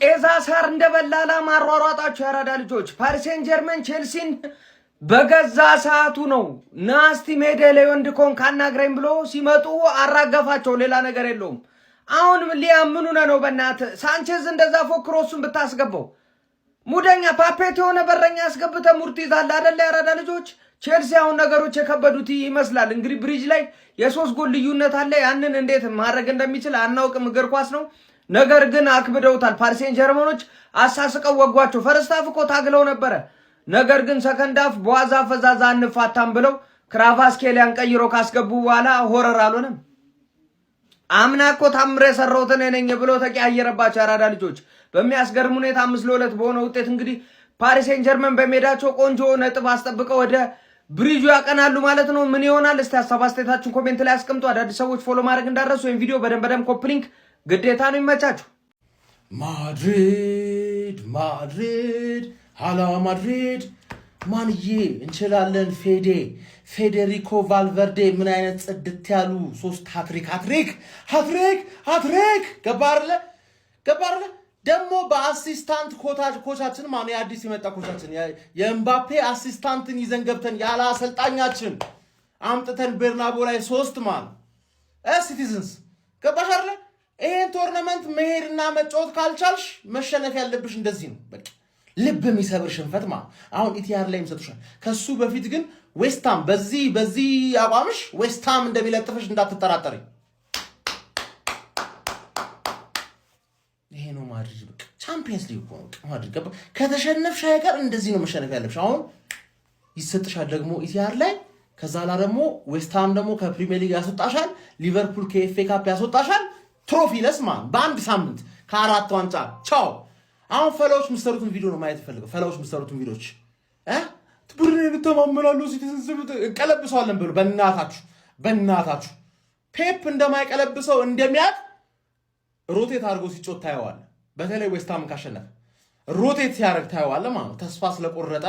ጤዛ ሳር እንደበላላ ማሯሯጣቸው ያራዳ ልጆች ፓሪስ ሴን ጀርመን ቼልሲን በገዛ ሰዓቱ ነው ናስቲ ሜዳ ላይ ወንድ ኮን ካናግረኝ ብሎ ሲመጡ አራገፋቸው። ሌላ ነገር የለውም። አሁን ሊያምኑ ነው። በእናት ሳንቼዝ እንደዛ ፎክሮሱን ብታስገባው ሙደኛ ፓፔት የሆነ በረኛ አስገብተ ሙርት ይዛል አይደል? ያራዳ ልጆች ቼልሲ አሁን ነገሮች የከበዱት ይመስላል። እንግዲህ ብሪጅ ላይ የ3 ጎል ልዩነት አለ። ያንን እንዴት ማድረግ እንደሚችል አናውቅም። እግር ኳስ ነው። ነገር ግን አክብደውታል። ፓሪስ ሴን ጀርመኖች አሳስቀው ወጓቸው። ፈርስት ሃፍ እኮ ታግለው ነበረ። ነገር ግን ሰከንድ ሃፍ በዋዛ ፈዛዛ አንፋታም ብለው ክራቫስኬሊያን ቀይሮ ካስገቡ በኋላ ሆረር አልሆነም። አምና እኮ ታምሬ ሰራውተን ነኝ ብሎ ተቀያየረባቸው ያራዳ ልጆች። በሚያስገርም ሁኔታ 5-2 በሆነ ውጤት እንግዲህ ፓሪስ ሴን ጀርመን በሜዳቸው ቆንጆ ነጥብ አስጠብቀው ወደ ብሪጁ ያቀናሉ ማለት ነው። ምን ይሆናል? እስቲ ሐሳብ አስተያየታችሁን ኮሜንት ላይ አስቀምጡ። አዳዲስ ሰዎች ፎሎ ማድረግ እንዳረሱ ወይም ቪዲዮ በደንብ ኮፕሊንክ ግዴታ ነው። ይመቻችሁ። ማድሪድ ማድሪድ ሃላ ማድሪድ ማንዬ እንችላለን። ፌዴሪኮ ቫልቨርዴ ምን አይነት ጽድት ያሉ 3 ሃትሪክ ገባርለ ደግሞ በአሲስታንት ኮቻችን ማን አዲስ የመጣ ኮቻችን የኤምባፔ አሲስታንትን ይዘን ገብተን ያለ አሰልጣኛችን አምጥተን ቤርናቦ ላይ 3 ማን ሲቲዝንስ ገባሽ አይደለ? ይሄን ቶርናመንት መሄድና መጫወት ካልቻልሽ መሸነፍ ያለብሽ እንደዚህ ነው። በቃ ልብ የሚሰብር ሽንፈት አሁን ኢቲአር ላይ ይሰጡሻል። ከሱ በፊት ግን ዌስትሃም በዚህ አቋምሽ ዌስትሃም እንደሚለጥፍሽ እንዳትጠራጠሪ። ይሄ ነው ማድሪድ። በቃ ቻምፒየንስ ሊግ ነው ማድሪድ። ከተሸነፍሽ አይቀር እንደዚህ ነው መሸነፍ ያለብሽ። አሁን ይሰጥሻል ደግሞ ኢቲአር ላይ። ከዛ ላይ ደግሞ ዌስትሃም ደግሞ ከፕሪሚየር ሊግ ያስወጣሻል። ሊቨርፑል ከኤፍኤ ካፕ ያስወጣሻል። ትሮፊለስ በአንድ ሳምንት ከ4 ዋንጫ ቻው። አሁን ፈላዎች ምሰሩትን ቪዲዮ ነው ማየት ፈልገው። ፈላዎች ምሰሩትን ቪዲዮች ቡድን ተማመናሉ ሲተሰብት ቀለብሰዋለን ብሎ በእናታችሁ ፔፕ እንደማይቀለብሰው እንደሚያቅ ሮቴት አድርጎ ሲጮት ታየዋል። በተለይ ዌስትሃም ካሸነፈ ሮቴት ሲያደርግ ታየዋል ማለት ነው። ተስፋ ስለቆረጠ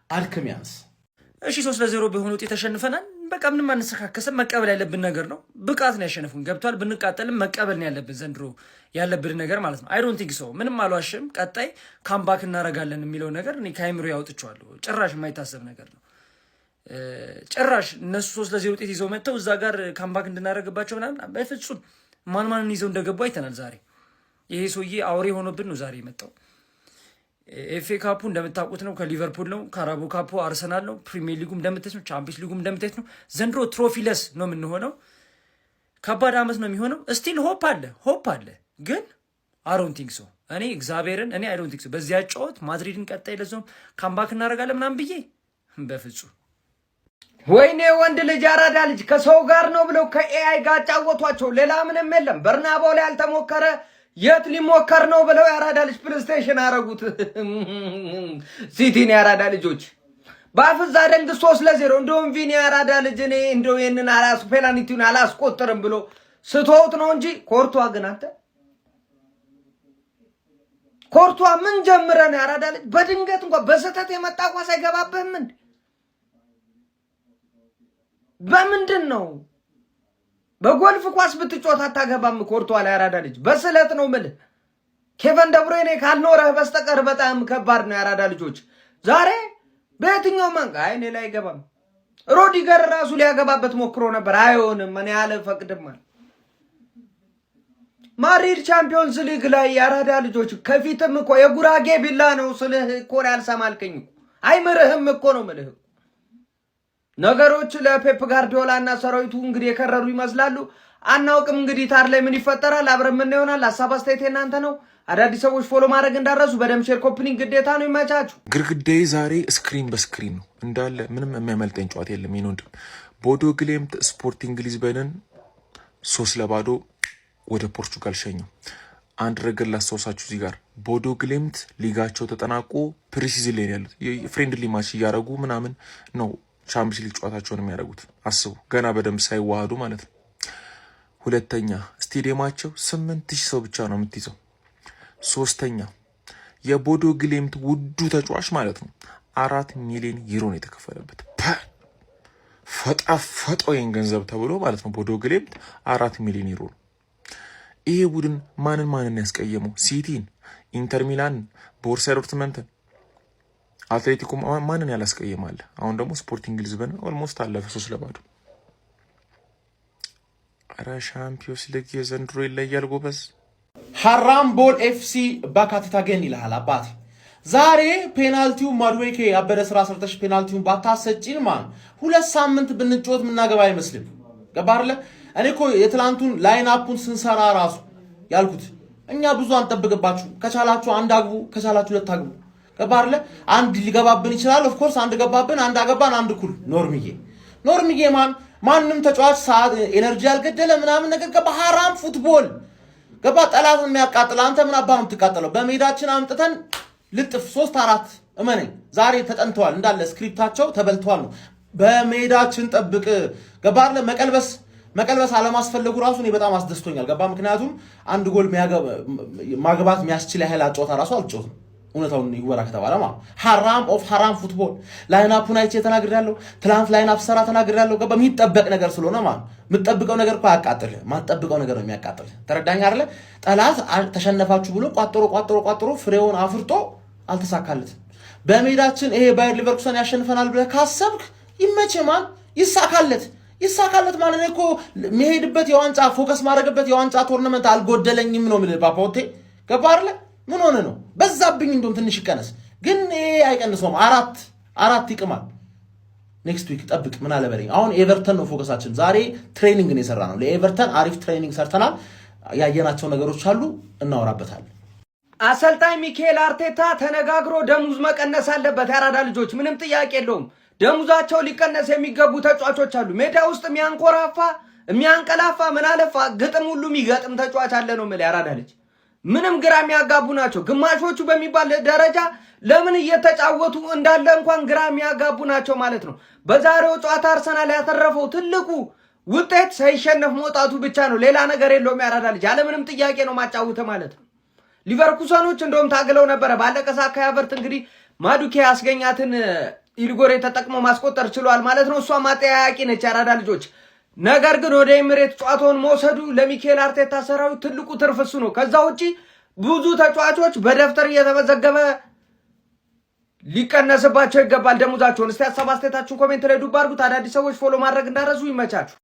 አድክሚያንስ። እሺ 3-0 በሆነ ውጤት ተሸንፈናል። በቃ ምንም አንሰካከሰም። መቀበል ያለብን ነገር ነው። ብቃት ነው ያሸነፉን። ገብቷል። ብንቃጠልም መቀበል ነው ያለብን። ዘንድሮ ያለብን ነገር ማለት ነው። አይ ዶንት ቲንክ ሶ። ምንም አልዋሽም። ቀጣይ ካምባክ እናረጋለን የሚለው ነገር እኔ ከአይምሮ ያውጥቸዋለሁ። ጭራሽ የማይታሰብ ነገር ነው። ጭራሽ እነሱ 3-0 ውጤት ይዘው መጥተው እዛ ጋር ካምባክ እንድናረግባቸው ምናምን በፍጹም ማንን ይዘው እንደገቡ አይተናል። ዛሬ ይሄ ሰውዬ አውሬ ሆኖብን ነው ዛሬ የመጣው። ኤፍኤ ካፑ እንደምታውቁት ነው ከሊቨርፑል ነው። ካራቦ ካፑ አርሰናል ነው። ፕሪሚየር ሊጉም እንደምታዩት ነው። ቻምፒየንስ ሊጉም እንደምታዩት ነው። ዘንድሮ ትሮፊለስ ነው የምንሆነው። ከባድ አመት ነው የሚሆነው። ስቲል ሆፕ አለ ግን አይ ዶንት ቲንክ ሶ። እኔ እግዚአብሔርን አይ ዶንት ቲንክ ሶ። በዚያ ጨዋታ ማድሪድን ቀጣይ ለዞም ካምባክ እናደርጋለን ምናምን ብዬ በፍጹም። ወይኔ ወንድ ልጅ አራዳ ልጅ ከሰው ጋር ነው ብለው ከኤአይ ጋር ጫወቷቸው። ሌላ ምንም የለም። በርናባው ላይ ያልተሞከረ የት ሊሞከር ነው ብለው ያራዳ ልጅ ፕሌይስቴሽን አረጉት። ሲቲን ያራዳ ልጆች ባፍዛ ደንግ 3-0 እንደውም ቪኒ ያራዳ ልጅ እኔ እንደው የነን ፔናልቲውን አላስቆጥርም ብሎ ስተውት ነው እንጂ ኮርቷ ግን አንተ ኮርቷ ምን ጀምረን ያራዳ ልጅ በድንገት እንኳን በስተት የመጣ ኳስ አይገባብህም እንዴ? በምንድን ነው በጎልፍ ኳስ ብትጮት አታገባም? ኮርቷ ላይ ያራዳ ልጅ በስለት ነው ምልህ። ኬቨን ደብሮይኔ ካልኖረህ በስተቀር በጣም ከባድ ነው ያራዳ ልጆች። ዛሬ በየትኛው መንጋ አይኔ ላይ አይገባም። ሮዲገር ራሱ ሊያገባበት ሞክሮ ነበር። አይሆንም እኔ አልፈቅድም። ማድሪድ ቻምፒዮንስ ሊግ ላይ ያራዳ ልጆች ከፊትም እኮ የጉራጌ ቢላ ነው ስልህ እኮ ያልሰማልከኝ እኮ አይምርህም እኮ ነው ምልህ። ነገሮች ለፔፕ ጋርዲዮላ እና ሰራዊቱ እንግዲህ የከረሩ ይመስላሉ። አናውቅም እንግዲህ ታር ላይ ምን ይፈጠራል አብረን ምን ይሆናል። ሐሳብ አስተያየት እናንተ ነው። አዳዲስ ሰዎች ፎሎ ማድረግ እንዳረሱ በደም ሼር ኮፕሊንግ ግዴታ ነው። ይመቻችሁ። ግርግዳዬ ዛሬ ስክሪን በስክሪን ነው እንዳለ ምንም የሚያመልጠኝ ጨዋታ የለም። ይኖንድ ቦዶ ግሌምት ስፖርቲንግ ሊዝበንን 3-0 ወደ ፖርቹጋል ሸኘው። አንድ ነገር ላስታውሳችሁ እዚህ ጋር ቦዶ ግሌምት ሊጋቸው ተጠናቆ ፕሪሲዝን ላይ ያሉት ፍሬንድሊ ማች እያረጉ ምናምን ነው ቻምፒየንስ ሊግ ጨዋታቸውን የሚያደርጉት። አስቡ ገና በደንብ ሳይዋሃዱ ማለት ነው። ሁለተኛ ስቴዲየማቸው 8000 ሰው ብቻ ነው የምትይዘው። ሶስተኛ የቦዶ ግሌምት ውዱ ተጫዋች ማለት ነው 4 ሚሊዮን ዩሮ ነው የተከፈለበት። ፈጣ ይሄን ገንዘብ ተብሎ ማለት ነው። ቦዶ ግሌምት 4 ሚሊዮን ዩሮ ነው። ይሄ ቡድን ማንን ያስቀየመው? ሲቲን፣ ኢንተር ሚላን፣ ቦሩሲያ ዶርትመንት፣ አትሌቲኮ ማንን ያላስቀየማል? አሁን ደግሞ ስፖርቲንግ ሊዝበን ኦልሞስት አለፈ 3-0። አረ ሻምፒዮንስ ሊግ የዘንድሮ ይለያል ጎበዝ። ሐራምቦል ኤፍሲ ባካቲታ ገን ይልሃል አባቴ። ዛሬ ፔናልቲው ማድዌኬ ያበደ ስራ ሰርተሽ ፔናልቲውን ባታሰጪን ማን 2 ሳምንት ብንጮት ምናገባ አይመስልም። ገባርለ እኔ እኮ የትላንቱን ላይን አፑን ስንሰራ ራሱ ያልኩት እኛ ብዙ አንጠብቅባችሁ፣ ከቻላችሁ አንድ አግቡ፣ ከቻላችሁ 2 አግቡ። ገባርለ አንድ ሊገባብን ይችላል። ኦፍ ኮርስ አንድ ገባብን፣ አንድ አገባን፣ አንድ ኩል ኖርምዬ ማንም ተጫዋች ሰዓት ኤነርጂ ያልገደለ ምናምን ነገር ገባ። ሐራም ፉትቦል ገባ። ጠላትን የሚያቃጥል አንተ ምን አባ ነው የምትቃጠለው? በሜዳችን አምጥተን ልጥፍ 3-4 እመነኝ። ዛሬ ተጠንተዋል እንዳለ ስክሪፕታቸው ተበልተዋል ነው። በሜዳችን ጠብቅ ገባለ። መቀልበስ አለማስፈለጉ ራሱ እኔ በጣም አስደስቶኛል። ገባ ምክንያቱም አንድ ጎል ማግባት የሚያስችል ያህል አጫወታ ራሱ አልጫወትም። እውነታውን ይወራ ከተባለ ማለት ሐራም ፉትቦል ላይናፑን አይቼ ተናግሬያለሁ። ትላንት ላይናፕ ሰራ ተናግሬያለሁ። ገባ የሚጠበቅ ነገር ስለሆነ ማለት የምትጠብቀው ነገር እኮ አያቃጥልህ፣ ማትጠብቀው ነገር ነው የሚያቃጥልህ። ተረዳኝ አይደለ? ጠላት ተሸነፋችሁ ብሎ ቋጥሮ ፍሬውን አፍርጦ አልተሳካለትም። በሜዳችን ይሄ ባየር ሊቨርኩሰን ያሸንፈናል ብለህ ካሰብክ ይመችህ ማን ይሳካለት ማለት ነው እኮ የሚሄድበት የዋንጫ ፎከስ ማድረግበት የዋንጫ ቶርናመንት አልጎደለኝም ነው የምልህ ፓፓውቴ። ገባ አይደለ? ምን ሆነ ነው በዛብኝ እንደውም ትንሽ ይቀነስ፣ ግን ይሄ አይቀንሰውም። 4 ይቅማል። ኔክስት ዊክ ጠብቅ። ምን አለ በለኝ። አሁን ኤቨርተን ነው ፎከሳችን። ዛሬ ትሬኒንግ ነው የሰራ ነው። ለኤቨርተን አሪፍ ትሬኒንግ ሰርተናል። ያየናቸው ነገሮች አሉ፣ እናወራበታለን። አሰልጣኝ ሚካኤል አርቴታ ተነጋግሮ ደሙዝ መቀነስ አለበት። ያራዳ ልጆች ምንም ጥያቄ የለውም። ደሙዛቸው ሊቀነስ የሚገቡ ተጫዋቾች አሉ። ሜዳ ውስጥ የሚያንቀላፋ ምን አለፋ ግጥም ሁሉ የሚገጥም ተጫዋች አለ ነው የምልህ። ያራዳ ልጅ ምንም ግራ የሚያጋቡ ናቸው። ግማሾቹ በሚባል ደረጃ ለምን እየተጫወቱ እንዳለ እንኳን ግራ የሚያጋቡ ናቸው ማለት ነው። በዛሬው ጨዋታ አርሰናል ያተረፈው ትልቁ ውጤት ሳይሸነፍ መውጣቱ ብቻ ነው። ሌላ ነገር የለውም። ያራዳ ልጅ ያለምንም ጥያቄ ነው ማጫወተ ማለት ነው። ሊቨርኩሰኖች እንደውም ታግለው ነበረ። ባለቀ ሰዓት ካያቨርት እንግዲህ ማዱኬ ያስገኛትን ኢልጎሬ ተጠቅሞ ማስቆጠር ችሏል ማለት ነው። እሷ ማጠያያቂ ነች ያራዳ ልጆች። ነገር ግን ወደ ኤምሬት ጨዋታውን መውሰዱ ለሚካኤል አርቴታ ሰራዊት ትልቁ ትርፍ እሱ ነው። ከዛ ውጪ ብዙ ተጫዋቾች በደፍተር እየተመዘገበ ሊቀነስባቸው ይገባል ደሞዛቸውን። እስቲ ሀሳብ አስተያየታችሁን ኮሜንት ላይ ዱብ አድርጉት። አዳዲስ ሰዎች ፎሎ ማድረግ እንዳረሱ ይመቻችሁ።